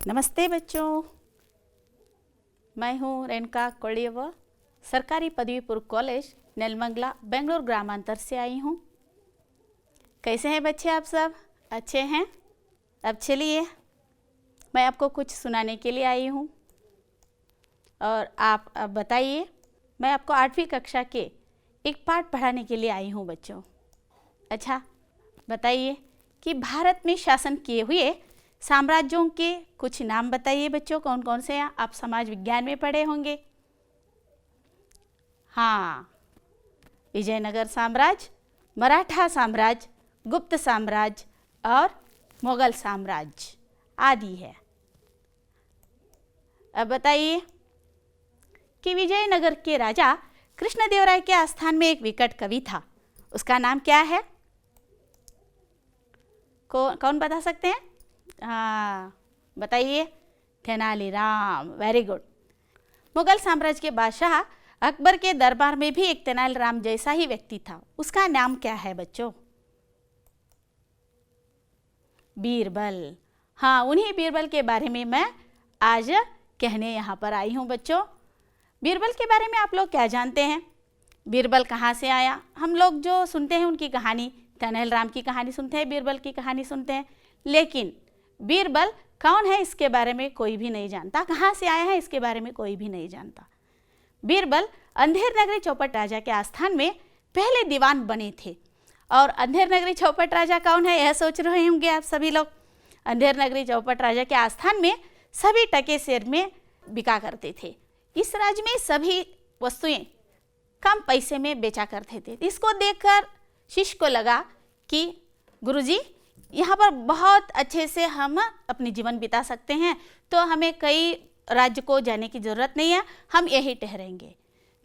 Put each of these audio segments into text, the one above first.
नमस्ते बच्चों, मैं हूँ रेणुका कोलियव, सरकारी पदवी पूर्व कॉलेज नेलमंगला बेंगलुरु ग्रामांतर से आई हूँ। कैसे हैं बच्चे आप सब? अच्छे हैं? अब चलिए मैं आपको कुछ सुनाने के लिए आई हूँ और आप अब बताइए। मैं आपको 8वीं कक्षा के एक पाठ पढ़ाने के लिए आई हूँ बच्चों। अच्छा बताइए कि भारत में शासन किए हुए साम्राज्यों के कुछ नाम बताइए बच्चों, कौन कौन से हैं? आप समाज विज्ञान में पढ़े होंगे। हाँ, विजयनगर साम्राज्य, मराठा साम्राज्य, गुप्त साम्राज्य और मुगल साम्राज्य आदि है। अब बताइए कि विजयनगर के राजा कृष्णदेवराय के आस्थान में एक विकट कवि था, उसका नाम क्या है? कौन बता सकते हैं? हाँ बताइए। Tenaliram, very good. मुगल साम्राज्य के बादशाह अकबर के दरबार में भी एक तेनालीराम जैसा ही व्यक्ति था, उसका नाम क्या है बच्चों? बीरबल। हाँ, उन्हीं बीरबल के बारे में मैं आज कहने यहाँ पर आई हूँ बच्चों। बीरबल के बारे में आप लोग क्या जानते हैं? बीरबल कहाँ से आया? हम लोग जो सुनते हैं उनकी कहानी, तेनालीराम की कहानी सुनते हैं, बीरबल की कहानी सुनते हैं, लेकिन बीरबल कौन है इसके बारे में कोई भी नहीं जानता, कहाँ से आया है इसके बारे में कोई भी नहीं जानता। बीरबल अंधेर नगरी चौपट राजा के आस्थान में पहले दीवान बने थे। और अंधेर नगरी चौपट राजा कौन है यह सोच रहे होंगे आप सभी लोग। अंधेर नगरी चौपट राजा के आस्थान में सभी टके शेर में बिका करते थे। इस राज्य में सभी वस्तुएं कम पैसे में बेचा करते थे। इसको देखकर शिष्य को लगा कि गुरुजी, यहाँ पर बहुत अच्छे से हम अपनी जीवन बिता सकते हैं, तो हमें कई राज्य को जाने की ज़रूरत नहीं है, हम यही ठहरेंगे।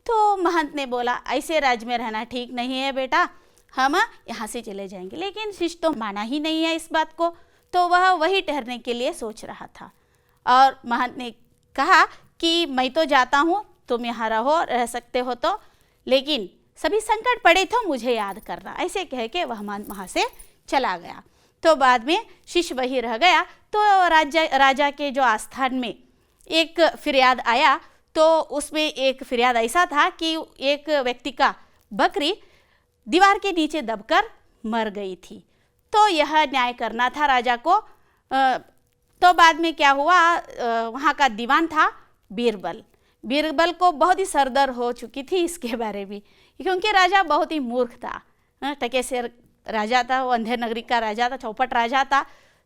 तो महंत ने बोला, ऐसे राज्य में रहना ठीक नहीं है बेटा, हम यहाँ से चले जाएंगे। लेकिन शिष्य तो माना ही नहीं है इस बात को, तो वह वही ठहरने के लिए सोच रहा था। और महंत ने कहा कि मैं तो जाता हूँ, तुम यहाँ रह सकते हो तो, लेकिन सभी संकट पड़े तो मुझे याद करना। ऐसे कह के वह वहाँ से चला गया। तो बाद में शिष्य वही रह गया। तो राजा के जो आस्थान में एक फिरियाद आया, तो उसमें एक फिरियाद ऐसा था कि एक व्यक्ति का बकरी दीवार के नीचे दबकर मर गई थी, तो यह न्याय करना था राजा को। तो बाद में क्या हुआ, वहाँ का दीवान था बीरबल। बीरबल को बहुत ही सरदर्द हो चुकी थी इसके बारे में, क्योंकि राजा बहुत ही मूर्ख था। टके शेर राजा था, वो अंधेर नगरी का राजा था, चौपट राजा था,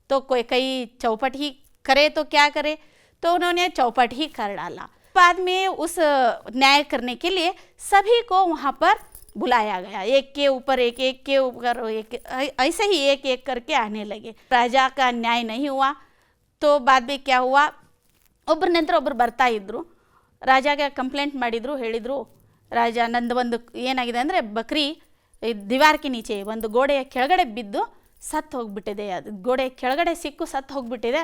तो कोई कई चौपट ही करे तो क्या करे, तो उन्होंने चौपट ही कर डाला। बाद में उस न्याय करने के लिए सभी को वहाँ पर बुलाया गया, एक के ऊपर एक, एक के ऊपर एक, ऐसे ही एक एक करके आने लगे। राजा का न्याय नहीं हुआ। तो बाद में क्या हुआ, ಒಬ್ಬರ ನಂತರ ಒಬ್ಬರು ಬರ್ತಾ ಇದ್ದರು, ರಾಜಾಗೆ ಕಂಪ್ಲೇಂಟ್ ಮಾಡಿದರು, ಹೇಳಿದರು ರಾಜ ನಂದು ಒಂದು ಏನಾಗಿದೆ ಅಂದರೆ ಬಕ್ರಿ ದಿವಾರ್ಗೆ ನೀಚೆ ಒಂದು ಗೋಡೆಯ ಕೆಳಗಡೆ ಬಿದ್ದು ಸತ್ತು ಹೋಗ್ಬಿಟ್ಟಿದೆ, ಅದು ಗೋಡೆ ಕೆಳಗಡೆ ಸಿಕ್ಕು ಸತ್ತು ಹೋಗ್ಬಿಟ್ಟಿದೆ,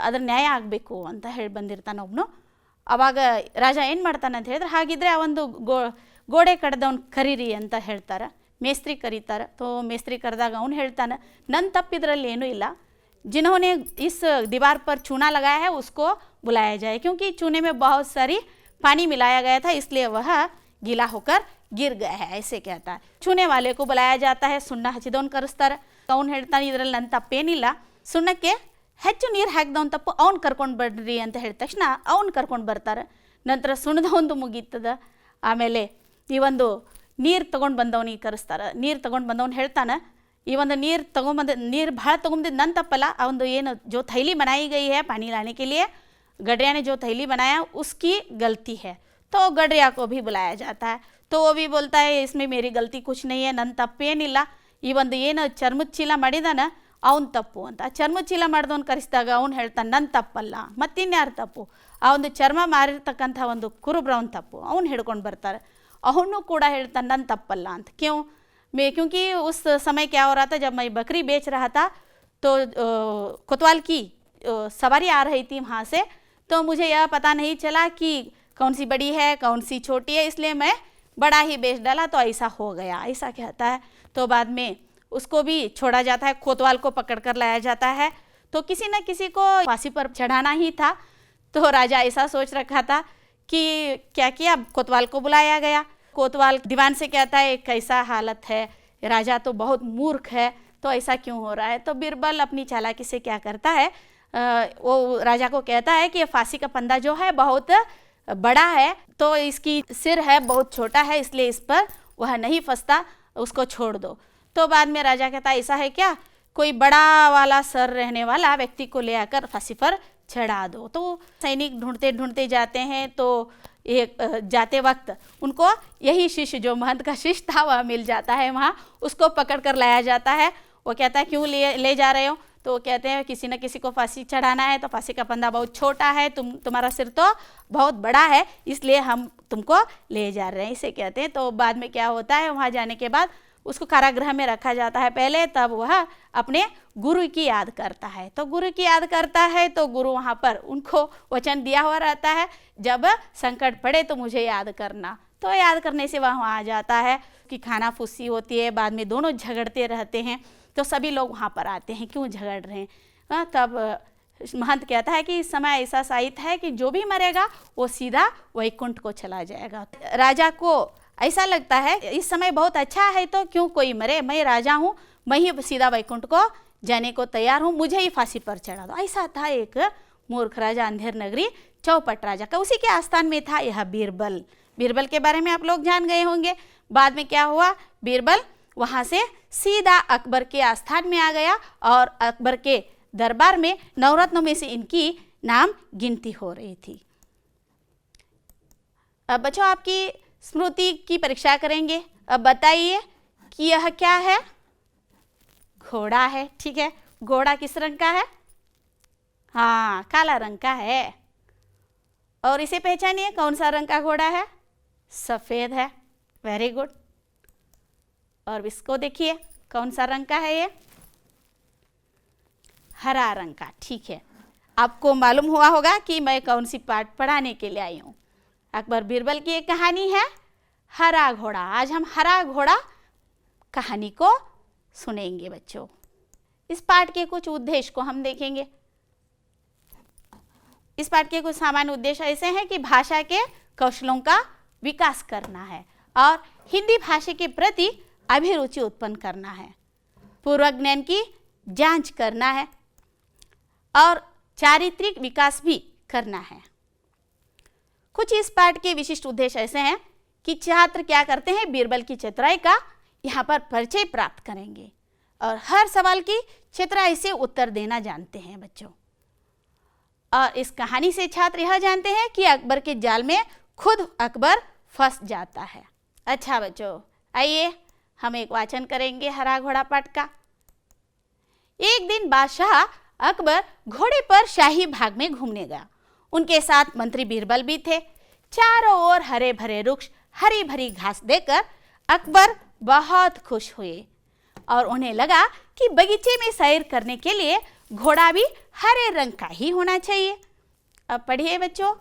ಅದ್ರ ನ್ಯಾಯ ಆಗಬೇಕು ಅಂತ ಹೇಳಿ ಬಂದಿರ್ತಾನೆ ಒಬ್ಬನು. ಆವಾಗ ರಾಜ ಏನು ಮಾಡ್ತಾನೆ ಅಂತ ಹೇಳಿದ್ರೆ, ಹಾಗಿದ್ರೆ ಆ ಒಂದು ಗೋಡೆ ಕಡ್ದವ್ನು ಕರೀರಿ ಅಂತ ಹೇಳ್ತಾರೆ, ಮೇಸ್ತ್ರಿ ಕರೀತಾರೆ. ತೋ ಮೇಸ್ತ್ರಿ ಕರೆದಾಗ ಅವ್ನು ಹೇಳ್ತಾನೆ, ನನ್ನ ತಪ್ಪಿದ್ರಲ್ಲಿ ಏನೂ ಇಲ್ಲ, जिन्होंने इस दीवार पर चूना लगाया है उसको बुलाया जाए, क्योंकि चूने में बहुत सारी पानी मिलाया गया था, इसलिए वह गीला होकर गिर गया है, ऐसे कहता है। चूने वाले को बुलाया जाता है, ಸುಣ್ಣ ಹಚ್ಚಿದವನು ಕರೆಸ್ತಾರೆ. ಅವ್ನು ಹೇಳ್ತಾನೆ ಇದರಲ್ಲಿ ನನ್ನ ತಪ್ಪೇನಿಲ್ಲ, ಸುಣ್ಣಕ್ಕೆ ಹೆಚ್ಚು ನೀರು ಹಾಕಿದವನು ತಪ್ಪು, ಅವ್ನು ಕರ್ಕೊಂಡು ಬರ್ರಿ ಅಂತ ಹೇಳಿದ ತಕ್ಷಣ ಅವ್ನು ಕರ್ಕೊಂಡು ಬರ್ತಾರೆ. ನಂತರ ಸುಣ್ಣದವೊಂದು ಮುಗೀತದ. ಆಮೇಲೆ ಈ ಒಂದು ನೀರು ತೊಗೊಂಡು ಬಂದವನಿಗೆ ಕರೆಸ್ತಾರೆ. ನೀರು ತೊಗೊಂಡು ಬಂದವನು ಹೇಳ್ತಾನೆ, ಈ ಒಂದು ನೀರು ಭಾಳ ತೊಗೊಂಬಂದಿದ್ದು ನನ್ನ तप्पला, ಒಂದು ಏನು जो थैली बनाई गई है पानी लाने के लिए, गडरिया ने जो थैली बनाया उसकी गलती है, तो गडरिया को भी बुलाया जाता है. तो वो भी बोलता है इसमें मेरी गलती कुछ नहीं है, ನನ್ನ ತಪ್ಪೇನಿಲ್ಲ, ಈ ಒಂದು ಏನು ಚರ್ಮದ ಚೀಲ ಮಾಡಿದಾನ ಅವನು ತಪ್ಪು ಅಂತ. ಚರ್ಮದ ಚೀಲ ಮಾಡಿದವನು ಕರೆಸಿದಾಗ ಅವ್ನು ಹೇಳ್ತಾನೆ ನನ್ನ ತಪ್ಪಲ್ಲ, ಮತ್ತಿನ್ಯಾರು ತಪ್ಪು, ಆ ಒಂದು ಚರ್ಮ ಮಾರಿರ್ತಕ್ಕಂಥ ಒಂದು ಕುರುಬ್ರವನ ತಪ್ಪು, ಅವ್ನು ಹಿಡ್ಕೊಂಡು ಬರ್ತಾರೆ. ಅವನು ಕೂಡ ಹೇಳ್ತಾನೆ ನನ್ನ ತಪ್ಪಲ್ಲ ಅಂತ. क्योंकि उस समय क्या हो रहा था, जब मैं बकरी बेच रहा था तो कोतवाल की सवारी आ रही थी वहाँ से, तो मुझे यह पता नहीं चला कि कौन सी बड़ी है कौन सी छोटी है, इसलिए मैं बड़ा ही बेच डाला, तो ऐसा हो गया, ऐसा कहता है. तो बाद में उसको भी छोड़ा जाता है, कोतवाल को पकड़ कर लाया जाता है. तो किसी न किसी को फांसी पर चढ़ाना ही था। तो राजा ऐसा सोच रखा था कि क्या किया, कोतवाल को बुलाया गया। कोतवाल दीवान से कहता है कैसा हालत है, राजा तो बहुत मूर्ख है, तो ऐसा क्यों हो रहा है। तो बीरबल अपनी चालाकी से क्या करता है, वो राजा को कहता है कि ये फांसी का फंदा जो है बहुत बड़ा है, तो इसकी सिर है बहुत छोटा है, इसलिए इस पर वह नहीं फंसता, उसको छोड़ दो। तो बाद में राजा कहता है ऐसा है क्या, कोई बड़ा वाला सर रहने वाला व्यक्ति को ले आकर फांसी पर चढ़ा दो। तो सैनिक ढूंढते ढूंढते जाते हैं, तो एक जाते वक्त उनको यही शिष्य जो महंत का शिष्य था वह मिल जाता है, वहाँ उसको पकड़ कर लाया जाता है। वो कहता है क्यों ले जा रहे हो, तो वो कहते हैं किसी न किसी को फांसी चढ़ाना है, तो फांसी का फंदा बहुत छोटा है, तुम्हारा सिर तो बहुत बड़ा है, इसलिए हम तुमको ले जा रहे हैं, इसे कहते हैं। तो बाद में क्या होता है, वहाँ जाने के बाद उसको कारागृह में रखा जाता है पहले, तब वह अपने गुरु की याद करता है। तो गुरु की याद करता है तो गुरु वहाँ पर उनको वचन दिया हुआ रहता है, जब संकट पड़े तो मुझे याद करना। तो याद करने से वह वहाँ आ जाता है कि खाना फुस्सी होती है, बाद में दोनों झगड़ते रहते हैं। तो सभी लोग वहाँ पर आते हैं, क्यों झगड़ रहे हैं। तब महंत कहता है कि इस समय ऐसा साहित्य है कि जो भी मरेगा वो सीधा वैकुंठ को चला जाएगा। राजा को ऐसा लगता है इस समय बहुत अच्छा है, तो क्यों कोई मरे, मैं राजा हूँ, मैं ही सीधा वैकुंठ को जाने को तैयार हूँ, मुझे ही फांसी पर चढ़ा दो। ऐसा था एक मूर्ख राजा, अंधेर नगरी चौपट राजा का। उसी के आस्थान में था यह बीरबल। बीरबल के बारे में आप लोग जान गए होंगे। बाद में क्या हुआ, बीरबल वहाँ से सीधा अकबर के आस्थान में आ गया और अकबर के दरबार में नवरत्नों में से इनकी नाम गिनती हो रही थी। अब बच्चों आपकी स्मृति की परीक्षा करेंगे। अब बताइए कि यह क्या है, घोड़ा है, ठीक है। घोड़ा किस रंग का है, हाँ काला रंग का है। और इसे पहचानिए कौन सा रंग का घोड़ा है, सफ़ेद है, वेरी गुड। और इसको देखिए कौन सा रंग का है, ये हरा रंग का, ठीक है। आपको मालूम हुआ होगा कि मैं कौन सी पाठ पढ़ाने के लिए आई हूँ। अकबर बीरबल की एक कहानी है हरा घोड़ा। आज हम हरा घोड़ा कहानी को सुनेंगे बच्चों। इस पाठ के कुछ उद्देश्य को हम देखेंगे। इस पाठ के कुछ सामान्य उद्देश्य ऐसे हैं कि भाषा के कौशलों का विकास करना है और हिंदी भाषा के प्रति अभिरुचि उत्पन्न करना है, पूर्व ज्ञान की जांच करना है और चारित्रिक विकास भी करना है। कुछ इस पाठ के विशिष्ट उद्देश्य ऐसे हैं कि छात्र क्या करते हैं, बीरबल की चतुराई का यहाँ पर परिचय प्राप्त करेंगे और हर सवाल की चतुराई से उत्तर देना जानते हैं बच्चों। और इस कहानी से छात्र यह जानते हैं कि अकबर के जाल में खुद अकबर फंस जाता है। अच्छा बच्चों, आइए हम एक वाचन करेंगे हरा घोड़ा पाठ का। एक दिन बादशाह अकबर घोड़े पर शाही बाग में घूमने गया। उनके साथ मंत्री बीरबल भी थे। चारों ओर हरे भरे वृक्ष, हरी भरी घास देखकर अकबर बहुत खुश हुए और उन्हें लगा कि बगीचे में सैर करने के लिए घोड़ा भी हरे रंग का ही होना चाहिए। अब पढ़िए बच्चों,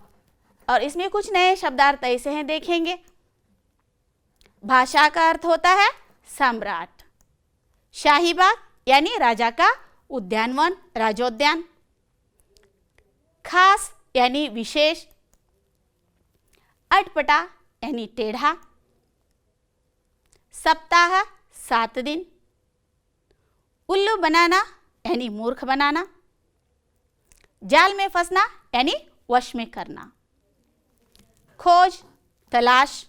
और इसमें कुछ नए शब्दार्थ ऐसे हैं देखेंगे। भाषा का अर्थ होता है सम्राट, शाही बाग यानी राजा का उद्यानवन, राजोद्यान, खास यानी विशेष, अटपटा यानी टेढ़ा, सप्ताह 7 दिन, उल्लू बनाना यानी मूर्ख बनाना, जाल में फंसना यानी वश में करना, खोज तलाश,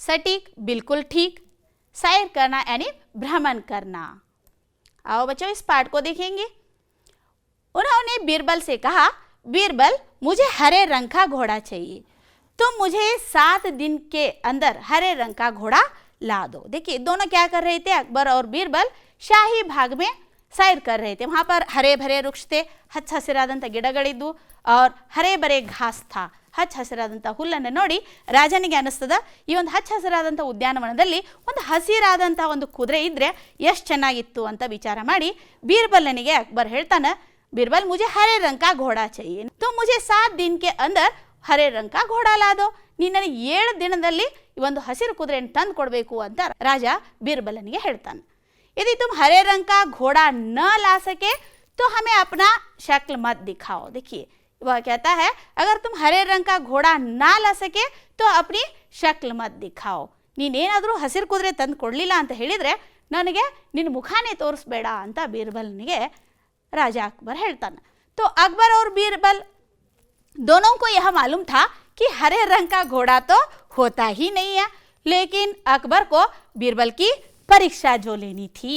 सटीक बिल्कुल ठीक, सैर करना यानी भ्रमण करना। आओ बच्चों इस पाठ को देखेंगे। उन्होंने बीरबल से कहा, बीरबल मुझे हरे रंग का घोड़ा चाहिए, तुम मुझे 7 दिन के अंदर हरे रंग का घोड़ा ला दो। देखिए दोनों क्या कर रहे थे, अकबर और बीरबल शाही बाग में सैर कर रहे थे। वहाँ पर हरे भरे वृक्ष थे, ಹಚ್ಚ ಹಸಿರಾದಂಥ ಗಿಡಗಳಿದ್ವು और ಹರೇ ಬರೇ ಘಾಸ್ था, ಹಚ್ಚ ಹಸಿರಾದಂಥ ಹುಲ್ಲನ್ನು ನೋಡಿ ರಾಜನಿಗೆ ಅನಿಸ್ತದ ಈ ಒಂದು ಹಚ್ಚ ಹಸಿರಾದಂಥ ಉದ್ಯಾನವನದಲ್ಲಿ ಒಂದು ಹಸಿರಾದಂಥ ಒಂದು ಕುದುರೆ ಇದ್ದರೆ ಎಷ್ಟು ಚೆನ್ನಾಗಿತ್ತು ಅಂತ ವಿಚಾರ ಮಾಡಿ बीरबलನಿಗೆ अकबर ಹೇಳ್ತಾನೆ, बीरबल मुझे हरे रंग का घोड़ा चाहिए, तो मुझे 7 दिन के अंदर हरे रंग का घोड़ा ला दो। ನೀನು ನನಗೆ 7 ದಿನದಲ್ಲಿ ಈ ಒಂದು ಹಸಿರು ಕುದುರೆಯನ್ನು ತಂದು ಕೊಡಬೇಕು ಅಂತ ರಾಜ बीरबलನಿಗೆ ಹೇಳ್ತಾನೆ। यदि तुम हरे रंग का घोड़ा न ला सके तो हमें अपना शक्ल मत दिखाओ। देखिए वह कहता है अगर तुम हरे रंग का घोड़ा ना ला सके तो अपनी शक्ल मत दिखाओ, ನೀನೇನಾದರೂ ಹಸಿರು ಕುದುರೆ ತಂದು ಕೊಡಲಿಲ್ಲ ಅಂತ ಹೇಳಿದರೆ ನನಗೆ ನಿನ್ನ ಮುಖಾನೇ ತೋರಿಸ್ಬೇಡ ಅಂತ ಬೀರ್ಬಲ್ನಿಗೆ राजा अकबर ಹೇಳ್ತಾನೆ। तो अकबर और बीरबल दोनों को यह मालूम था कि हरे रंग का घोड़ा तो होता ही नहीं है, लेकिन अकबर को बीरबल की परीक्षा जो लेनी थी।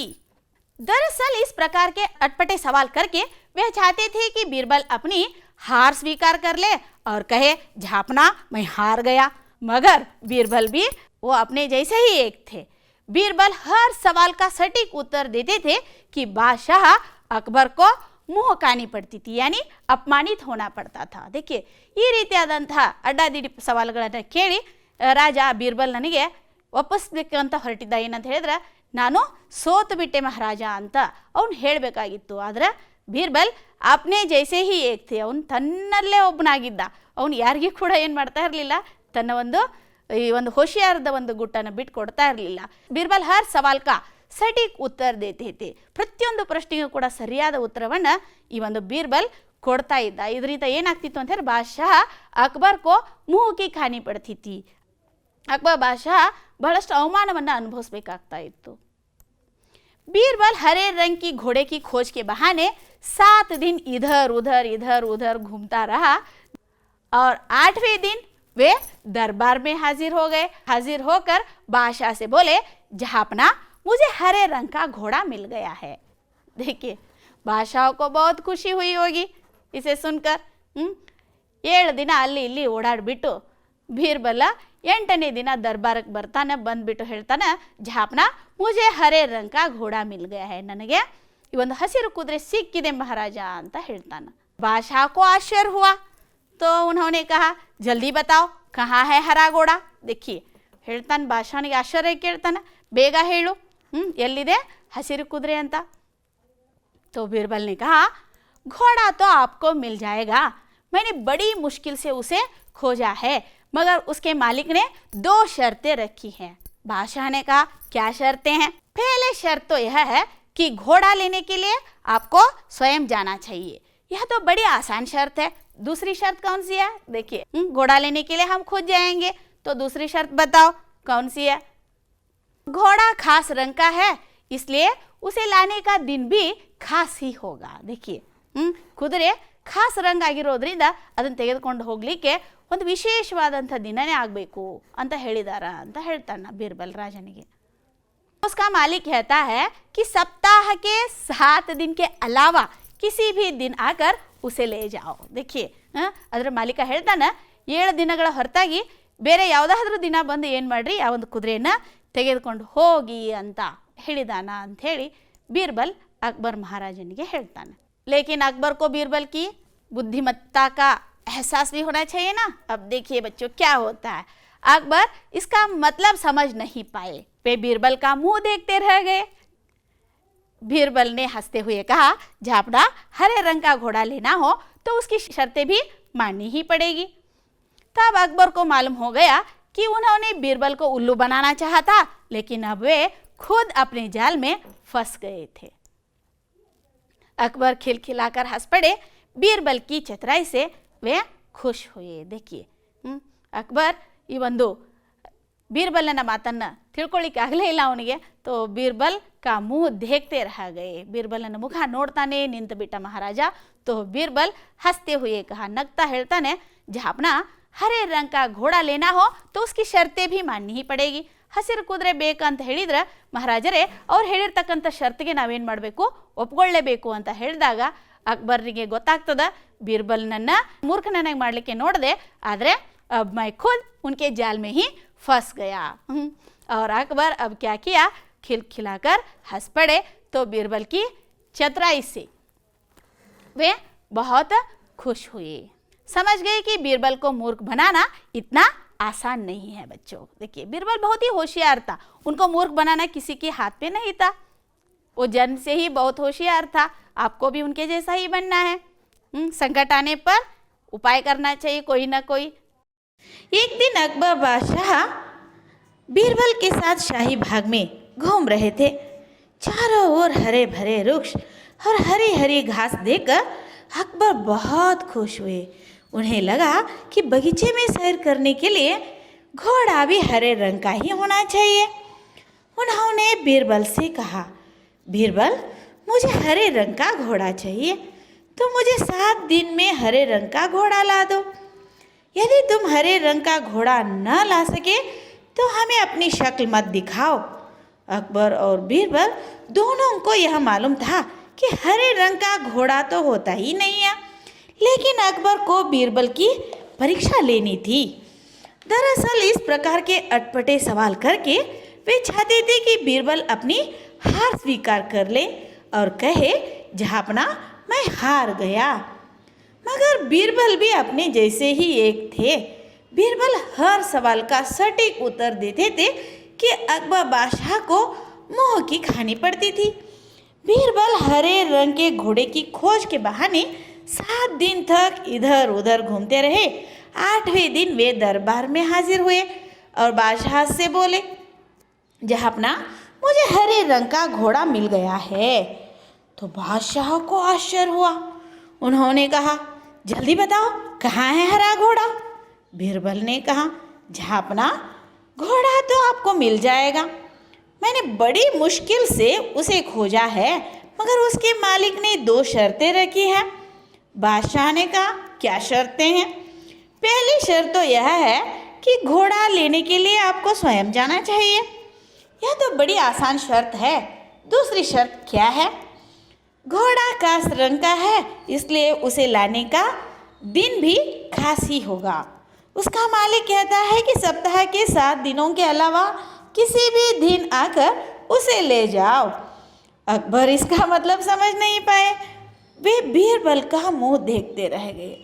दरअसल इस प्रकार के अटपटे सवाल करके वह चाहते थे कि बीरबल अपनी हार स्वीकार कर ले और कहे झापना मैं हार गया, मगर बीरबल भी वो अपने जैसे ही एक थे। बीरबल हर सवाल का सटीक उत्तर देते थे कि बादशाह अकबर को मुँह कानी पड़ती थी, यानी अपमानित होना पड़ता था। देखिए ಈ ರೀತಿಯಾದಂತಹ ಅಡ್ಡಾದಿಡ್ಡಿ ಸವಾಲುಗಳನ್ನು ಕೇಳಿ ರಾಜ ಬೀರ್ಬಲ್ ನನಗೆ ಒಪ್ಪಿಸ್ಬೇಕಂತ ಹೊರಟಿದ್ದ। ಏನಂತ ಹೇಳಿದ್ರೆ ನಾನು ಸೋತು ಬಿಟ್ಟೆ ಮಹಾರಾಜ ಅಂತ ಅವನು ಹೇಳಬೇಕಾಗಿತ್ತು। ಆದರೆ ಬೀರ್ಬಲ್ ಅಪ್ನೇ ಜೈಸೆ ಹಿ ಏಕ್ ಥೆ, ಅವನು ತನ್ನಲ್ಲೇ ಒಬ್ಬನಾಗಿದ್ದ, ಅವನು ಯಾರಿಗೂ ಕೂಡ ಏನು ಮಾಡ್ತಾ ಇರಲಿಲ್ಲ, ತನ್ನ ಈ ಒಂದು ಹೋಶಿಯಾರದ ಒಂದು ಗುಟ್ಟನ್ನು ಬಿಟ್ಟು ಕೊಡ್ತಾ ಇರಲಿಲ್ಲ। ಬೀರ್ಬಲ್ ಹರ್ ಸವಾಲ್ ಕಾ ಸಟೀಕ್ ಉತ್ತರ ದೇತೆ थे, ಪ್ರತಿಯೊಂದು ಪ್ರಶ್ನೆಗೂ ಕೂಡ ಸರಿಯಾದ ಉತ್ತರವನ್ನು ಈ ಒಂದು ಬೀರ್ಬಲ್ ಕೊಡ್ತಾ ಇದ್ದ। ಇದರಿಂದ ಏನಾಗ್ತಿತ್ತು ಅಂತ ಹೇಳಿ ಬಾದಶಾಹ ಅಕ್ಬರ್ ಕೋ ಮುಹ್ ಕಿ ಖಾನಿ ಪಡ್ತಿ ಥಿ, ಅಕ್ಬರ್ ಬಾದಶಾಹ ಬಹಳಷ್ಟು ಅವಮಾನವನ್ನು ಅನುಭವಿಸಬೇಕಾಗ್ತಾ ಇತ್ತು। बीरबल हरे रंग की घोड़े की खोज के बहाने 7 दिन इधर उधर घूमता रहा और 8वें दिन वे दरबार में हाजिर हो गए। हाजिर होकर बादशाह से बोले जहापना मुझे हरे रंग का घोड़ा मिल गया है। देखिए बादशाह को बहुत खुशी हुई होगी इसे सुनकर। 7 ದಿನ ಅಲ್ಲಿ ಇಲ್ಲಿ ಓಡಾಡ್ಬಿಟ್ಟು ಬೀರ್ಬಲ 8ನೇ ದಿನ ದರ್ಬಾರಕ್ಕೆ ಬರ್ತಾನೆ, ಬಂದ್ಬಿಟ್ಟು ಹೇಳ್ತಾನೆ झापना मुझे हरे रंग का घोड़ा मिल गया है, ನನಗೆ ಈ ಒಂದು ಹಸಿರು ಕುದುರೆ ಸಿಕ್ಕಿದೆ ಮಹಾರಾಜ ಅಂತ ಹೇಳ್ತಾನೆ। बादशाह को आश्चर्य हुआ तो उन्होंने कहा जल्दी बताओ कहाँ है हरा घोड़ा। देखिए ಹೇಳ್ತಾನೆ ಬಾದಶಾಹನಿಗೆ ಆಶ್ಚರ್ಯ ಕೇಳ್ತಾನೆ, ಬೇಗ ಹೇಳು ಎಲ್ಲಿದೆ ಹಸಿರು ಕುದುರೆ ಅಂತ। तो बीरबल ने कहा घोड़ा तो आपको मिल जाएगा, मैंने बड़ी मुश्किल से उसे खोजा है, मगर उसके मालिक ने 2 शर्तें रखी हैं। बादशाह ने कहा क्या शर्तें हैं? पहले शर्त तो यह है कि घोड़ा लेने के लिए आपको स्वयं जाना चाहिए, यह तो बड़ी आसान शर्त है। दूसरी शर्त कौन सी है? देखिए घोड़ा लेने के लिए हम खुद जाएंगे, तो दूसरी शर्त बताओ कौन सी है? घोड़ा खास रंग का है, इसलिए उसे लाने का दिन भी खास ही होगा। देखिए ಕುದುರೆ ಖಾಸ್ ರಂಗ್ ಆಗಿರೋದ್ರಿಂದ ಅದನ್ನು ತೆಗೆದುಕೊಂಡು ಹೋಗಲಿಕ್ಕೆ ಒಂದು ವಿಶೇಷವಾದಂಥ ದಿನನೇ ಆಗಬೇಕು ಅಂತ ಹೇಳಿದಾರ ಅಂತ ಹೇಳ್ತಾನೆ बीरबल राजनिगे। उसका मालिक कहता है कि सप्ताह के 7 दिन के अलावा किसी भी दिन आकर उसे ले जाओ। देखिए ಅದರ ಮಾಲೀಕ ಹೇಳ್ತಾನೆ 7 ದಿನಗಳ ಹೊರತಾಗಿ ಬೇರೆ ಯಾವುದಾದ್ರೂ ದಿನ ಬಂದು ಏನು ಮಾಡ್ರಿ ಆ ಒಂದು ಕುದುರೆಯನ್ನು ತೆಗೆದುಕೊಂಡು ಹೋಗಿ ಅಂತ ಹೇಳಿದಾನ ಅಂತ ಹೇಳಿ बीरबल अकबर महाराजनिगे ಹೇಳ್ತಾನೆ। लेकिन अकबर को बीरबल की बुद्धिमत्ता का एहसास भी होना चाहिए ना। अब देखिए बच्चों क्या होता है, अकबर इसका मतलब समझ नहीं पाए, वे बीरबल का मुंह देखते रह गए। बीरबल ने हंसते हुए कहा झापना हरे रंग का घोड़ा लेना हो तो उसकी शर्तें भी माननी ही पड़ेगी। तब अकबर को मालूम हो गया कि उन्होंने बीरबल को उल्लू बनाना चाहा था, लेकिन अब वे खुद अपने जाल में फंस गए थे। अकबर खिलखिलाकर हंस पड़े, बीरबल की चतुराई से वे खुश हुए। देखिए अकबर ಈ ಒಂದು ಬೀರ್ಬಲ್ನ ಮಾತನ್ನು ತಿಳ್ಕೊಳ್ಳಿಕ್ಕೆ ಆಗಲೇ ಇಲ್ಲ ಅವನಿಗೆ। तो बीरबल का मुंह देखते रह गए, बीरबलನ ಮುಖ ನೋಡ್ತಾನೆ ನಿಂತು ಬಿಟ್ಟ ಮಹಾರಾಜ। तो बीरबल हंसते हुए कहा, नगता ಹೇಳ್ತಾನೆ झापना हरे रंग का घोड़ा लेना हो तो उसकी शर्तें भी माननी ही पड़ेगी। ಹಸಿರು ಕುದುರೆ ಬೇಕಂತ ಹೇಳಿದ್ರೆ ಮಹಾರಾಜರೇ ಅವ್ರು ಹೇಳಿರ್ತಕ್ಕಂಥ ಶರ್ತಿಗೆ ನಾವೇನು ಮಾಡಬೇಕು, ಒಪ್ಕೊಳ್ಳೇಬೇಕು ಅಂತ ಹೇಳಿದಾಗ ಅಕ್ಬರ್ರಿಗೆ ಗೊತ್ತಾಗ್ತದ बीरबलನನ್ನು ಮೂರ್ಖನನ್ನಾಗಿ ಮಾಡಲಿಕ್ಕೆ ನೋಡಿದೆ, ಆದರೆ अब मैं खुद उनके जाल में ही फंस गया। और अकबर अब क्या किया, खिलखिलाकर हंस पड़े। तो बीरबल की चतुराई से वे बहुत खुश हुए, समझ गए कि बीरबल को मूर्ख बनाना इतना आसान नहीं है। बच्चों देखिए बीरबल बहुत ही होशियार था, उनको मूर्ख बनाना किसी के हाथ पे नहीं था, वो जन्म से ही बहुत होशियार था। आपको भी उनके जैसा ही बनना है। संकट आने पर उपाय करना चाहिए कोई ना कोई। एक दिन अकबर बादशाह बीरबल के साथ शाही बाग में घूम रहे थे। चारों ओर हरे भरे वृक्ष, और हरी हरी घास देखकर अकबर बहुत खुश हुए। उन्हें लगा कि बगीचे में सैर करने के लिए घोड़ा भी हरे रंग का ही होना चाहिए। उन्होंने बीरबल से कहा, बीरबल, मुझे हरे रंग का घोड़ा चाहिए, तो मुझे 7 दिन में हरे रंग का घोड़ा ला दो। यदि तुम हरे रंग का घोड़ा न ला सके तो हमें अपनी शक्ल मत दिखाओ। अकबर और बीरबल दोनों को यह मालूम था कि हरे रंग का घोड़ा तो होता ही नहीं है, लेकिन अकबर को बीरबल की परीक्षा लेनी थी। दरअसल इस प्रकार के अटपटे सवाल करके वे चाहते थे कि बीरबल अपनी हार स्वीकार कर ले और कहे, जहाँपना, मैं हार गया। मगर बीरबल भी अपने जैसे ही एक थे। बीरबल हर सवाल का सटीक उत्तर देते थे कि अकबर बादशाह को मुंह की खानी पड़ती थी। बीरबल हरे रंग के घोड़े की खोज के बहाने 7 दिन तक इधर उधर घूमते रहे। 8वें दिन वे दरबार में हाजिर हुए और बादशाह से बोले, जहाँपना, मुझे हरे रंग का घोड़ा मिल गया है। तो बादशाह को आश्चर्य हुआ। उन्होंने कहा, जल्दी बताओ, कहाँ है हरा घोड़ा? बीरबल ने कहा, जहाँपना, घोड़ा तो आपको मिल जाएगा। मैंने बड़ी मुश्किल से उसे खोजा है, मगर उसके मालिक ने 2 शर्तें रखी हैं। बादशाह ने कहा, क्या शर्तें हैं? पहली शर्त तो यह है कि घोड़ा लेने के लिए आपको स्वयं जाना चाहिए। यह तो बड़ी आसान शर्त है। दूसरी शर्त क्या है? घोड़ा खास रंग का है, इसलिए उसे लाने का दिन भी खास ही होगा। उसका मालिक कहता है कि सप्ताह के 7 दिनों के अलावा किसी भी दिन आकर उसे ले जाओ। अकबर इसका मतलब समझ नहीं पाए। वे बीरबल का मुंह देखते रह गए।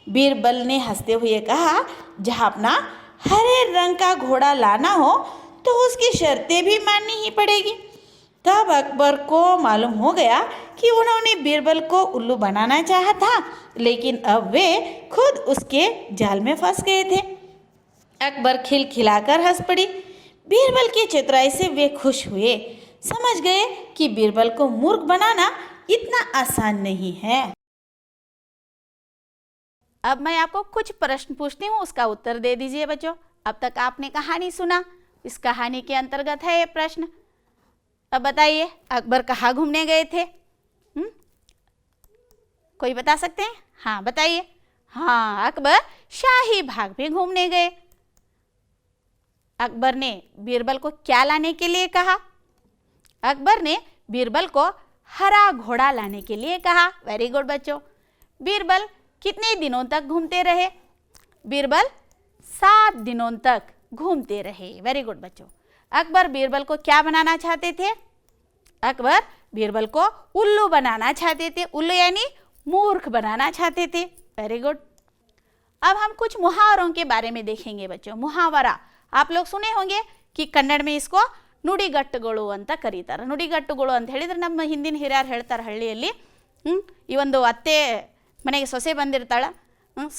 बीरबल ने हंसते हुए कहा, जहाँपना, हरे रंग का घोड़ा लाना हो तो उसकी शर्तें भी माननी ही पड़ेगी। तब अकबर को मालूम हो गया कि उन्होंने बीरबल को उल्लू बनाना चाहा था, लेकिन अब वे खुद उसके जाल में फंस गए थे। अकबर खिलखिलाकर हंस पड़ी। बीरबल की चतुराई से वे खुश हुए। समझ गए कि बीरबल को मूर्ख बनाना इतना आसान नहीं है। अब मैं आपको कुछ प्रश्न पूछती हूँ, उसका उत्तर दे दीजिए बच्चों। अब तक आपने कहानी सुना, इस कहानी के अंतर्गत है ये प्रश्न। अब बताइए, अकबर कहाँ घूमने गए थे? कोई बता सकते हैं? हाँ बताइए। हाँ, अकबर शाही बाग में घूमने गए। अकबर ने बीरबल को क्या लाने के लिए कहा? अकबर ने बीरबल को हरा घोड़ा लाने के लिए कहा। वेरी गुड बच्चों। बीरबल कितने दिनों तक घूमते रहे? बीरबल 7 दिनों तक घूमते रहे। वेरी गुड बच्चों। अकबर बीरबल को क्या बनाना चाहते थे? अकबर बीरबल को उल्लू बनाना चाहते थे। उल्लू यानी मूर्ख बनाना चाहते थे। Very good. अब हम कुछ मुहावरों के बारे में देखेंगे बच्चों। मुहावरा आप लोग सुने होंगे कि कन्नड़ में इसको ನುಡಿಗಟ್ಟುಗಳು ಅಂತ ಕರೀತಾರೆ। ನುಡಿಗಟ್ಟುಗಳು ಅಂತ ಹೇಳಿದ್ರೆ ನಮ್ಮ ಹಿಂದಿನ ಹಿರಿಯರು ಹೇಳ್ತಾರೆ, ಹಳ್ಳಿಯಲ್ಲಿ ಈ ಒಂದು ಅತ್ತೆ ಮನೆಗೆ ಸೊಸೆ ಬಂದಿರ್ತಾಳೆ,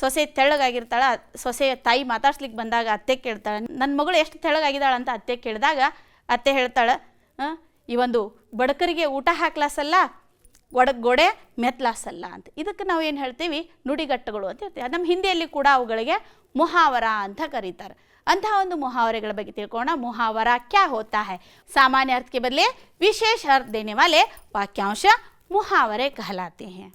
ಸೊಸೆ ತೆಳ್ಳಗಾಗಿರ್ತಾಳೆ, ಸೊಸೆ ತಾಯಿ ಮಾತಾಡ್ಸ್ಲಿಕ್ಕೆ ಬಂದಾಗ ಅತ್ತೆ ಕೇಳ್ತಾಳೆ, ನನ್ನ ಮಗಳು ಎಷ್ಟು ತೆಳ್ಳಗಾಗಿದ್ದಾಳೆ ಅಂತ ಅತ್ತೆ ಕೇಳಿದಾಗ ಅತ್ತೆ ಹೇಳ್ತಾಳೆ, ಈ ಒಂದು ಬಡಕರಿಗೆ ಊಟ ಹಾಕ್ಲಾಸಲ್ಲ, ಒಡಗೋಡೆ ಮೆತ್ಲಾಸಲ್ಲ ಅಂತ. ಇದಕ್ಕೆ ನಾವು ಏನು ಹೇಳ್ತೀವಿ? ನುಡಿಗಟ್ಟುಗಳು ಅಂತ ಹೇಳ್ತೀವಿ. ನಮ್ಮ ಹಿಂದಿಯಲ್ಲಿ ಕೂಡ ಅವುಗಳಿಗೆ ಮುಹಾವರ ಅಂತ ಕರೀತಾರೆ. अंतः ಒಂದು मुहावरे ಬಗ್ಗೆ ತಿಳ್ಕೊಳ್ಳೋಣ। मुहावरा क्या होता है? सामान्य अर्थ के बदले विशेष अर्थ देने वाले वाक्यांश मुहावरे कहलाते हैं।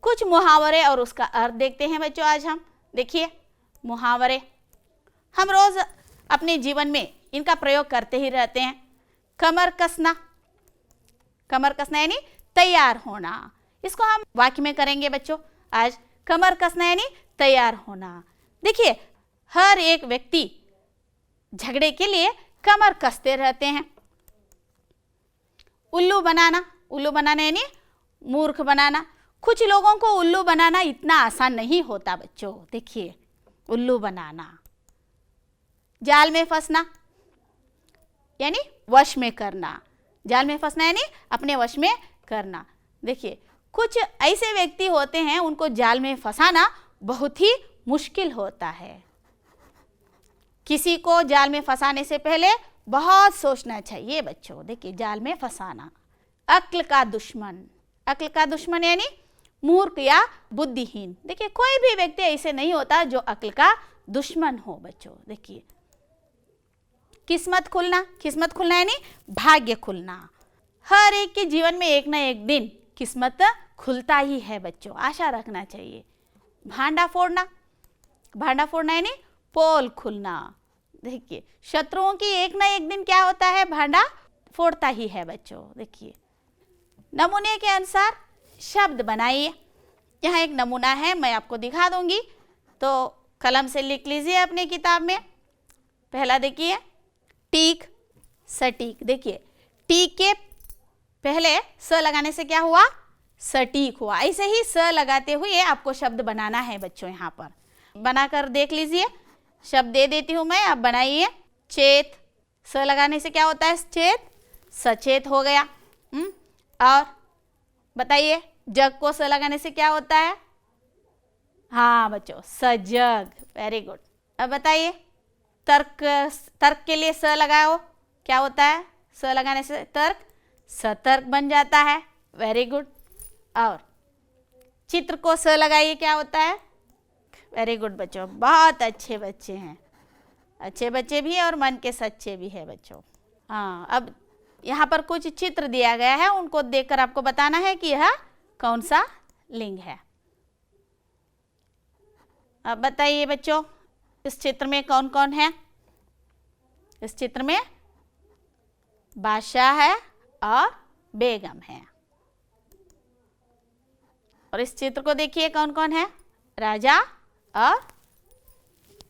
कुछ मुहावरे और उसका अर्थ देखते हैं बच्चों आज हम। देखिए, मुहावरे हम रोज अपने जीवन में इनका प्रयोग करते ही रहते हैं। कमर कसना, कमर कसना यानी तैयार होना। इसको हम वाक्य में करेंगे बच्चों आज। कमर कसना यानी तैयार होना। देखिए, हर एक व्यक्ति झगड़े के लिए कमर कसते रहते हैं। उल्लू बनाना, उल्लू बनाना यानी मूर्ख बनाना। कुछ लोगों को उल्लू बनाना इतना आसान नहीं होता बच्चों। देखिए, उल्लू बनाना। जाल में फंसना यानी वश में करना। जाल में फंसना यानी अपने वश में करना। देखिए, कुछ ऐसे व्यक्ति होते हैं, उनको जाल में फंसाना बहुत ही मुश्किल होता है। किसी को जाल में फंसाने से पहले बहुत सोचना चाहिए बच्चों। देखिए, जाल में फंसाना। अक्ल का दुश्मन। अक्ल का दुश्मन यानी मूर्ख या बुद्धिहीन। देखिए कोई भी व्यक्ति ऐसे नहीं होता जो अक्ल का दुश्मन हो बच्चों। देखिए किस्मत खुलना, किस्मत खुलना यानी भाग्य खुलना। हर एक के जीवन में एक ना एक दिन किस्मत खुलता ही है बच्चों, आशा रखना चाहिए। भांडा फोड़ना, भांडा फोड़ना यानी पोल खुलना। देखिए शत्रुओं की एक ना एक दिन क्या होता है, भांडा फोड़ता ही है बच्चों। देखिए नमूने के अनुसार शब्द बनाइए। यहाँ एक नमूना है, मैं आपको दिखा दूंगी, तो कलम से लिख लीजिए अपनी किताब में। पहला देखिए टीक सटीक। देखिए टीक के पहले स लगाने से क्या हुआ, सटीक हुआ। ऐसे ही स लगाते हुए आपको शब्द बनाना है बच्चों। यहाँ पर बनाकर देख लीजिए, शब्द दे देती हूँ मैं, आप बनाइए। चेत, स लगाने से क्या होता है, चेत, सचेत हो गया। और बताइए जग को स लगाने से क्या होता है, हाँ बच्चों सजग, वेरी गुड। अब बताइए तर्क, तर्क के लिए स लगाओ, क्या होता है, स लगाने से तर्क, सतर्क बन जाता है, वेरी गुड। और चित्र को स लगाइए, क्या होता है, वेरी गुड बच्चों, बहुत अच्छे बच्चे हैं, अच्छे बच्चे भी हैं और मन के सच्चे भी है बच्चों। हाँ अब यहाँ पर कुछ चित्र दिया गया है, उनको देखकर आपको बताना है कि यह कौन सा लिंग है। अब बताइए बच्चों इस चित्र में कौन कौन है। इस चित्र में बादशाह है और बेगम है। और इस चित्र को देखिए कौन कौन है, राजा और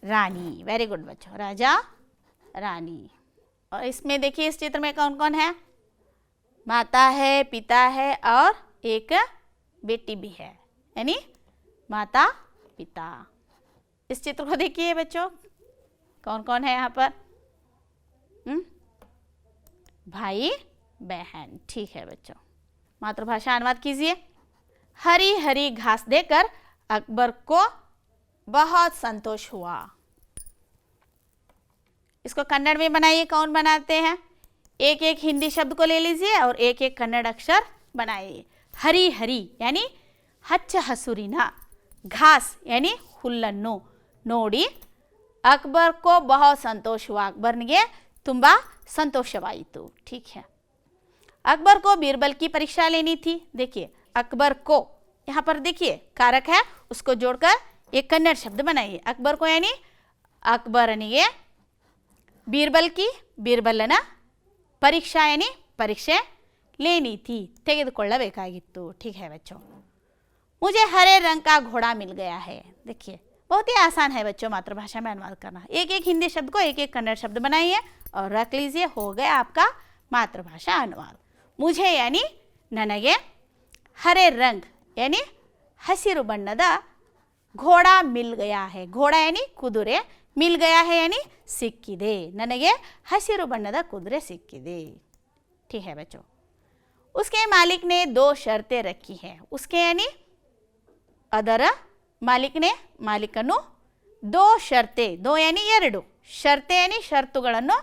रानी, वेरी गुड बच्चों, राजा रानी। और इसमें देखिए इस चित्र में कौन कौन है, माता है, पिता है और एक बेटी भी है, यानी माता पिता। इस चित्र को देखिए बच्चों कौन कौन है यहाँ पर, भाई बहन, ठीक है बच्चों। मातृभाषा अनुवाद कीजिए। हरी हरी घास देकर अकबर को बहुत संतोष हुआ। इसको कन्नड़ में बनाइए, कौन बनाते हैं, एक एक हिंदी शब्द को ले लीजिए और एक एक कन्नड़ अक्षर बनाइए। हरी हरी यानी हच्च हसुरिना, घास यानी ಹುಲ್ಲನ್ನು ನೋಡಿ अकबर को बहुत संतोष हुआ, अकबर ने तुम्बा संतोषवाಯಿತು, ठीक है। अकबर को बीरबल की परीक्षा लेनी थी। देखिए अकबर को, यहाँ पर देखिए कारक है, उसको जोड़कर एक कन्नड़ शब्द बनाइए। अकबर को यानी अकबरनिಗೆ बीरबल की, बीरबलನ परीक्षा यानी परीक्षे लेनी थी, ತೆಗೆದುಕೊಳ್ಳಬೇಕಾಗಿತ್ತು, ठीक है बच्चों। मुझे हरे रंग का घोड़ा मिल गया है। देखिए बहुत ही आसान है बच्चों मातृभाषा में अनुवाद करना। एक एक हिंदी शब्द को एक एक कन्नड़ शब्द बनाइए और रख लीजिए, हो गया आपका मातृभाषा अनुवाद। मुझे यानी ನನಗೆ, हरे रंग यानी हसिರು ಬಣ್ಣದ घोड़ा मिल गया है, घोड़ा यानी कुದುರೆ, मिल गया है यानी सिक्किदे, ನನಗೆ हसिರು बಣ್ಣದ कुದುರೆ सिक्किदे, ठीक है बच्चों। उसके मालिक ने 2 शर्तें रखी हैं। उसके यानी ಅದರ मालिक ने, मालिकनु 2 शर्तें, 2 यानी 2 शर्तें यानी शर्तुಗಳನ್ನು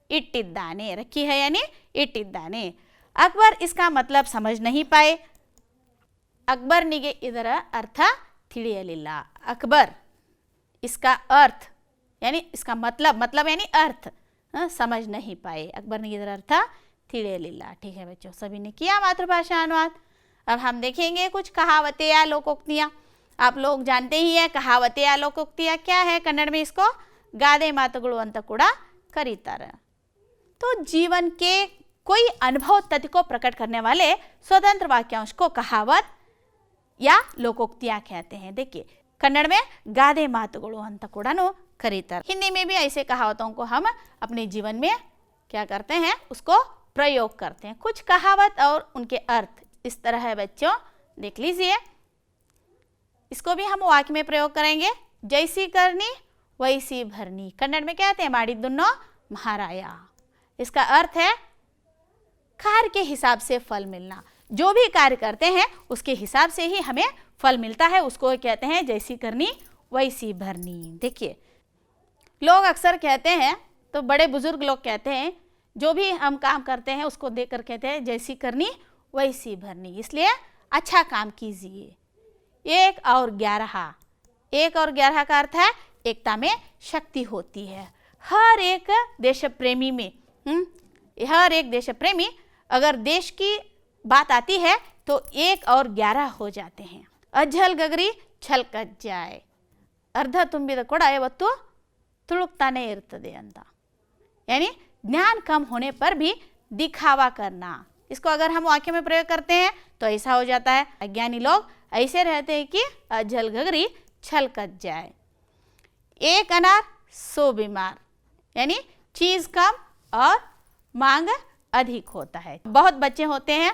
इट्टिದ್ದಾನೆ, रखी है यानी इट्टिದ್ದಾನೆ। अकबर इसका मतलब समझ नहीं पाए। अकबरನಿಗೆ ಇದರ अर्थ ತಿಳಿಯಲಿಲ್ಲ। अकबर इसका अर्थ यानी इसका मतलब यानी अर्थ समझ नहीं पाए। अकबरನಿಗೆ ಇದರ अर्थ ತಿಳಿಯಲಿಲ್ಲ, ठीक है बच्चों। सभी ने किया मातृभाषा अनुवाद। अब हम देखेंगे कुछ कहावतें या लोकोक्तियाँ। आप लोग जानते ही है कहावतें या लोकोक्तियाँ क्या है, कन्नड़ में इसको ಗಾದೆ ಮಾತುಗಳು ಅಂತ ಕೂಡ ಕರೀತಾರೆ। तो जीवन के कोई अनुभव तथ्य को प्रकट करने वाले स्वतंत्र वाक्यांश को कहावत या लोकोक्तियाँ कहते हैं। देखिए कन्नड़ में ಗಾದೆ ಮಾತುಗಳು ಅಂತ ಕೂಡ करीತಾರೆ। हिंदी में भी ऐसे कहावतों को हम अपने जीवन में क्या करते हैं, उसको प्रयोग करते हैं। कुछ कहावत और उनके अर्थ इस तरह है बच्चों, देख लीजिए। इसको भी हम वाक्य में प्रयोग करेंगे। जैसी करनी वैसी भरनी, कन्नड़ में कहते हैं ಮಾಡಿದ್ದುನ್ನು महाराय। इसका अर्थ है कार्य के हिसाब से फल मिलना। जो भी कार्य करते हैं उसके हिसाब से ही हमें फल मिलता है, उसको कहते हैं जैसी करनी वैसी भरनी। देखिए लोग अक्सर कहते हैं, तो बड़े बुजुर्ग लोग कहते हैं, जो भी हम काम करते हैं उसको देखकर कहते हैं जैसी करनी वैसी भरनी, इसलिए अच्छा काम कीजिए। 1 और 11, 1 और 11 का अर्थ है एकता में शक्ति होती है। हर एक देश प्रेमी में हर एक देश प्रेमी अगर देश की बात आती है तो 1 और 11 हो जाते हैं। अज्जल गगरी छलकत जाए, अर्ध ತುಂಬಿದ ಕೊಡ ಯಾವತ್ತೂ ತುಳುಕ್ತಾನೆ ಇರ್ತದೆ ಅಂತ, यानी ज्ञान कम होने पर भी दिखावा करना। इसको अगर हम वाक्य में प्रयोग करते हैं तो ऐसा हो जाता है, अज्ञानी लोग ऐसे रहते हैं कि अज्जल गगरी छलकत जाए। 1 अनार 100 बीमार, यानी चीज़ कम और मांग अधिक होता है। बहुत बच्चे होते हैं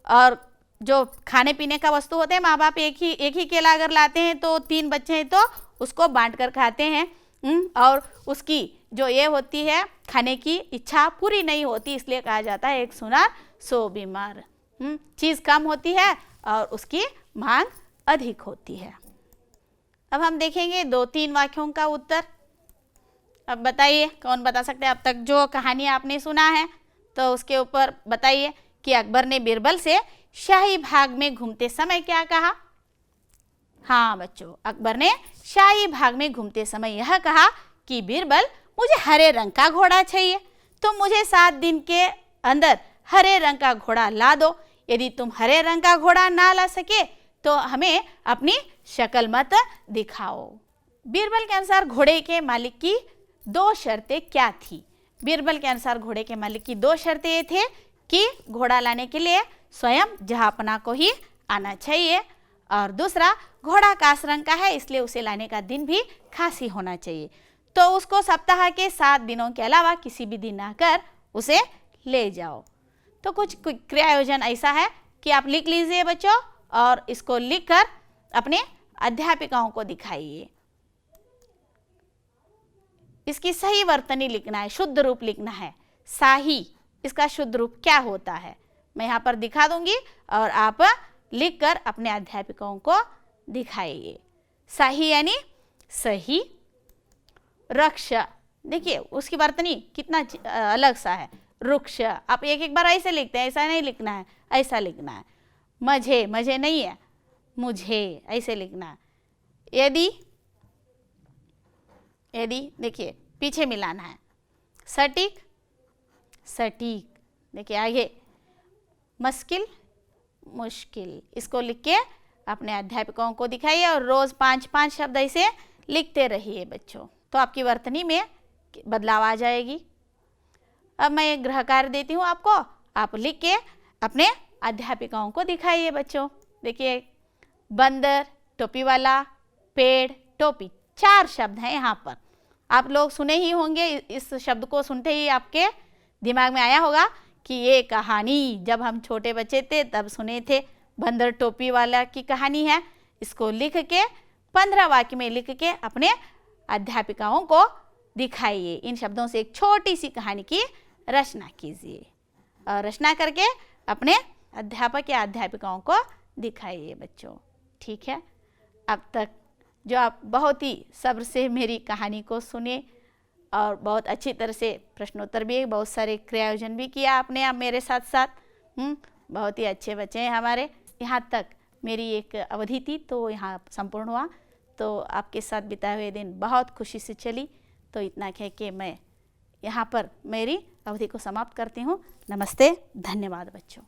और जो खाने पीने का वस्तु होते हैं, माँ बाप एक ही केला अगर लाते हैं तो 3 बच्चे हैं तो उसको बांट कर खाते हैं, और उसकी जो ये होती है खाने की इच्छा पूरी नहीं होती, इसलिए कहा जाता है 1 सुनार 100 बीमार। चीज़ कम होती है और उसकी मांग अधिक होती है। अब हम देखेंगे 2-3 वाक्यों का उत्तर। अब बताइए कौन बता सकते हैं? अब तक जो कहानी आपने सुना है तो उसके ऊपर बताइए कि अकबर ने बीरबल से शाही बाग में घूमते समय क्या कहा? हाँ बच्चों, अकबर ने शाही बाग में घूमते समय यह कहा कि बीरबल मुझे हरे रंग का घोड़ा चाहिए, तुम मुझे 7 दिन के अंदर हरे रंग का घोड़ा ला दो। यदि तुम हरे रंग का घोड़ा ना ला सके तो हमें अपनी शक्ल मत दिखाओ। बीरबल के अनुसार घोड़े के मालिक की 2 शर्तें क्या थी? बीरबल के अनुसार घोड़े के मालिक की 2 शर्तें ये थे कि घोड़ा लाने के लिए स्वयं जहाँपना को ही आना चाहिए, और दूसरा घोड़ा कास रंग का है इसलिए उसे लाने का दिन भी खास ही होना चाहिए, तो उसको सप्ताह के 7 दिनों के अलावा किसी भी दिन आकर उसे ले जाओ। तो कुछ क्रियायोजन ऐसा है कि आप लिख लीजिए बच्चों, और इसको लिखकर अपने अध्यापिकाओं को दिखाइए। इसकी सही वर्तनी लिखना है, शुद्ध रूप लिखना है। शाही, इसका शुद्ध रूप क्या होता है मैं यहाँ पर दिखा दूंगी और आप लिखकर अपने अध्यापिकाओं को दिखाइए। शाही यानी सही। रक्ष, देखिए उसकी वर्तनी कितना अलग सा है। रुक्ष, आप एक बार ऐसे लिखते हैं, ऐसा नहीं लिखना है, ऐसा लिखना है। मझे, मझे नहीं है, मुझे ऐसे लिखना है। यदि, यदि देखिए पीछे मिलाना है। सटीक, सटीक, देखिए आगे। मुश्किल, मुश्किल, इसको लिख के अपने अध्यापकों को दिखाइए और रोज़ 5-5 शब्द ऐसे लिखते रहिए बच्चों, तो आपकी वर्तनी में बदलाव आ जाएगी। अब मैं एक गृह कार्य देती हूँ आपको, आप लिख के अपने अध्यापिकाओं को दिखाइए बच्चों। देखिए बंदर, टोपी वाला, पेड़, टोपी, 4 शब्द हैं यहाँ पर। आप लोग सुने ही होंगे, इस शब्द को सुनते ही आपके दिमाग में आया होगा कि ये कहानी जब हम छोटे बच्चे थे तब सुने थे, बंदर टोपी वाला की कहानी है। इसको लिख के 15 वाक्य में लिख के अपने अध्यापिकाओं को दिखाइए। इन शब्दों से एक छोटी सी कहानी की रचना कीजिए और रचना करके अपने अध्यापक या अध्यापिकाओं को दिखाइए बच्चों। ठीक है, अब तक जो आप बहुत ही सब्र से मेरी कहानी को सुने और बहुत अच्छी तरह से प्रश्नोत्तर भी, बहुत सारे क्रियायोजन भी किया आपने आप मेरे साथ साथ। बहुत ही अच्छे बच्चे हैं हमारे। यहाँ तक मेरी एक अवधि थी तो यहाँ संपूर्ण हुआ, तो आपके साथ बिताए हुए दिन बहुत खुशी से चली। तो इतना कह के मैं यहाँ पर मेरी अवधि को समाप्त करती हूँ। नमस्ते, धन्यवाद बच्चों।